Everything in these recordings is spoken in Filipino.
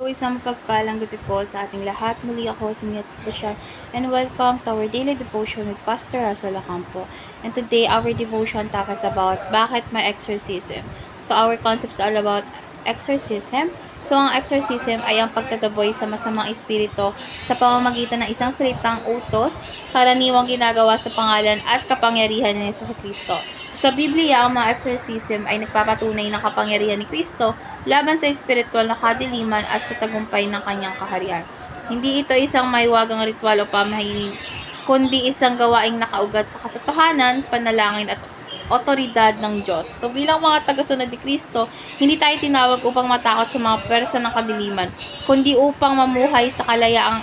Isang mapagpalang gabi po sa ating lahat. Muli ako si Miat Special and welcome to our daily devotion with Pastor Russell Acampo. And today our devotion talks about bakit may exorcism. So our concepts are about exorcism. So ang exorcism ay ang pagtataboy sa masamang espiritu sa pamamagitan ng isang salitang utos, karaniwang ginagawa sa pangalan at kapangyarihan ni Jesucristo. So, sa Biblia, ang mga exorcism ay nagpapatunay ng kapangyarihan ni Kristo laban sa espiritual na kadiliman at sa tagumpay ng kanyang kaharian. Hindi ito isang maiwagang ritual o pamahiin, kundi isang gawaing nakaugat sa katotohanan, panalangin at otoridad ng Diyos. So bilang mga tagasunod ni Kristo, hindi tayo tinawag upang matakot sa mga pwersa ng kadiliman, kundi upang mamuhay sa kalayaang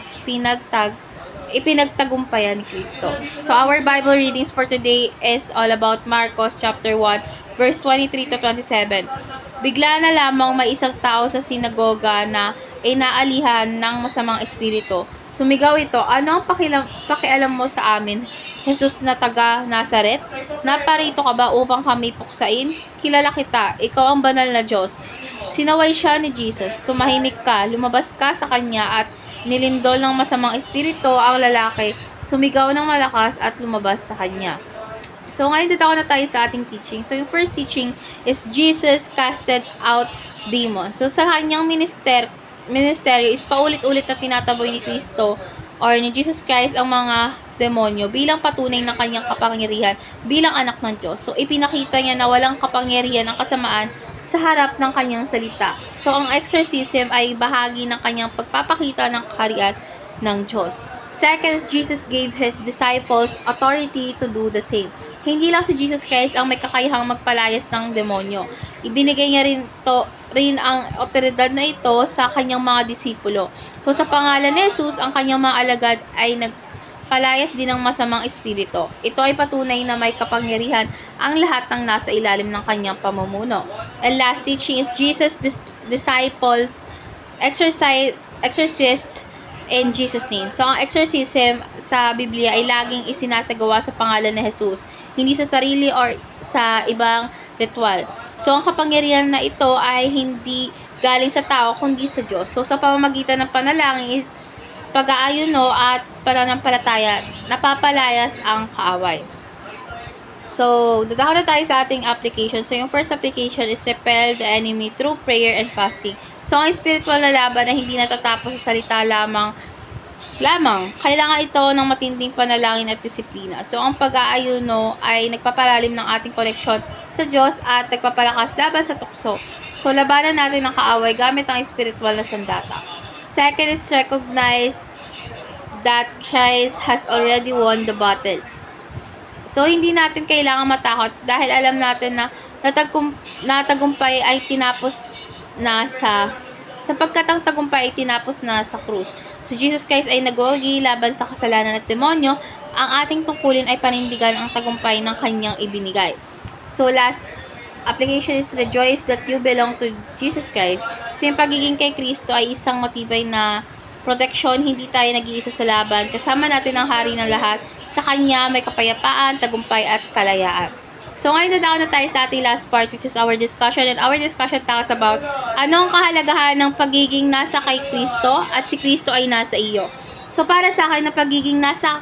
ipinagtagumpayan ni Kristo. So our Bible readings for today is all about Marcos chapter 1 verse 23 to 27. Bigla na lamang may isang tao sa sinagoga na inaalihan ng masamang espiritu. Sumigaw ito, "Ano ang pakialam mo sa amin, Jesus na taga Nazaret? Naparito ka ba upang kami puksain? Kilala kita, ikaw ang banal na Diyos." Sinaway siya ni Jesus, "Tumahimik ka, lumabas ka sa kanya," at nilindol ng masamang espiritu ang lalaki, sumigaw ng malakas at lumabas sa kanya. So, ngayon dito na tayo sa ating teaching. So, yung first teaching is Jesus casted out demons. So, sa kanyang ministeryo is paulit-ulit na tinataboy ni Kristo or ni Jesus Christ ang mga demonyo bilang patunay ng kanyang kapangyarihan bilang anak ng Diyos. So, ipinakita niya na walang kapangyarihan ang kasamaan sa harap ng kanyang salita. So, ang exorcism ay bahagi ng kanyang pagpapakita ng kaharian ng Diyos. Second, Jesus gave His disciples authority to do the same. Hindi lang si Jesus Christ ang may kakayahang magpalayas ng demonyo. Ibinigay niya rin ang otoridad na ito sa kanyang mga disipulo. So, sa pangalan ni Jesus, ang kanyang mga alagad ay nagpalayas din ng masamang espiritu. Ito ay patunay na may kapangyarihan ang lahat ng nasa ilalim ng kanyang pamumuno. And last teaching is Jesus' disciples exorcist in Jesus' name. So, ang exorcism sa Biblia ay laging isinasagawa sa pangalan ni Jesus, hindi sa sarili or sa ibang ritual. So, ang kapangyarihan na ito ay hindi galing sa tao, kundi sa Diyos. So, sa pamamagitan ng panalangin is pag-aayuno at pananampalataya, napapalayas ang kaaway. So, dadako na tayo sa ating application. So, yung first application is repel the enemy through prayer and fasting. So, ang spiritual na laban na hindi natatapos sa salita lamang, kailangan ito ng matinding panalangin at disiplina. So, ang pag-aayuno ay nagpapalalim ng ating koneksyon sa Diyos at nagpapalakas laban sa tukso. So, labanan natin ang kaaway gamit ang spiritual na sandata. Second is recognize that Christ has already won the battle. So, hindi natin kailangan matakot dahil alam natin na natagumpay ay tinapos na sapagkat ang tagumpay ay tinapos na sa krus. So, Jesus Christ ay nagwagi laban sa kasalanan at demonyo. Ang ating tungkulin ay panindigan ang tagumpay ng kanyang ibinigay. So, last application is rejoice that you belong to Jesus Christ. So, yung pagiging kay Kristo ay isang matibay na proteksyon. Hindi tayo nag-iisa sa laban. Kasama natin ang hari ng lahat. Sa kanya may kapayapaan, tagumpay at kalayaan. So, ngayon na tayo sa ating last part, which is our discussion. And our discussion talks about ano ang kahalagahan ng pagiging nasa kay Kristo at si Kristo ay nasa iyo. So, para sa akin na pagiging nasa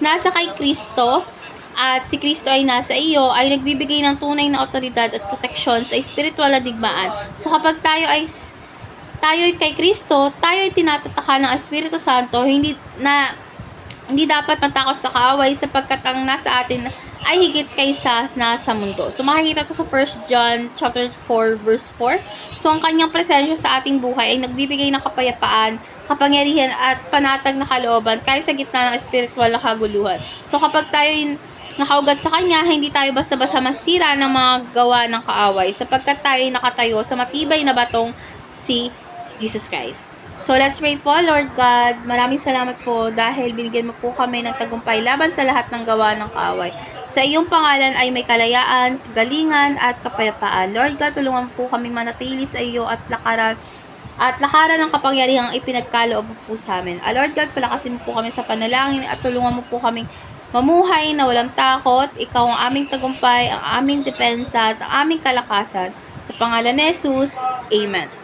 kay Kristo at si Kristo ay nasa iyo ay nagbibigay ng tunay na otoridad at proteksyon sa espiritual na digmaan. So, kapag tayo ay kay Kristo, tayo ay tinatatakan ng Espiritu Santo, hindi dapat matakot sa kaaway sapagkat ang nasa atin ay higit kaysa nasa mundo. So, makikita ito sa 1 John chapter 4 verse 4. So, ang kanyang presensya sa ating buhay ay nagbibigay ng kapayapaan, kapangyarihan at panatag na kalooban kahit sa gitna ng espiritual na kaguluhan. So, kapag tayo ay nakaugat sa kanya, hindi tayo basta-basta masira ng mga gawa ng kaaway sapagkat tayo ay nakatayo sa matibay na batong si Jesus Christ. So, let's pray po. Lord God, maraming salamat po dahil binigyan mo po kami ng tagumpay laban sa lahat ng gawa ng kaaway. Sa iyong pangalan ay may kalayaan, kagalingan, at kapayapaan. Lord God, tulungan po kami manatili sa iyo at lakaran ng kapangyarihang ipinagkaloob po sa amin. Lord God, palakasin mo po kami sa panalangin at tulungan mo po kami mamuhay na walang takot. Ikaw ang aming tagumpay, ang aming depensa at ang aming kalakasan. Sa pangalan ni Jesus, Amen.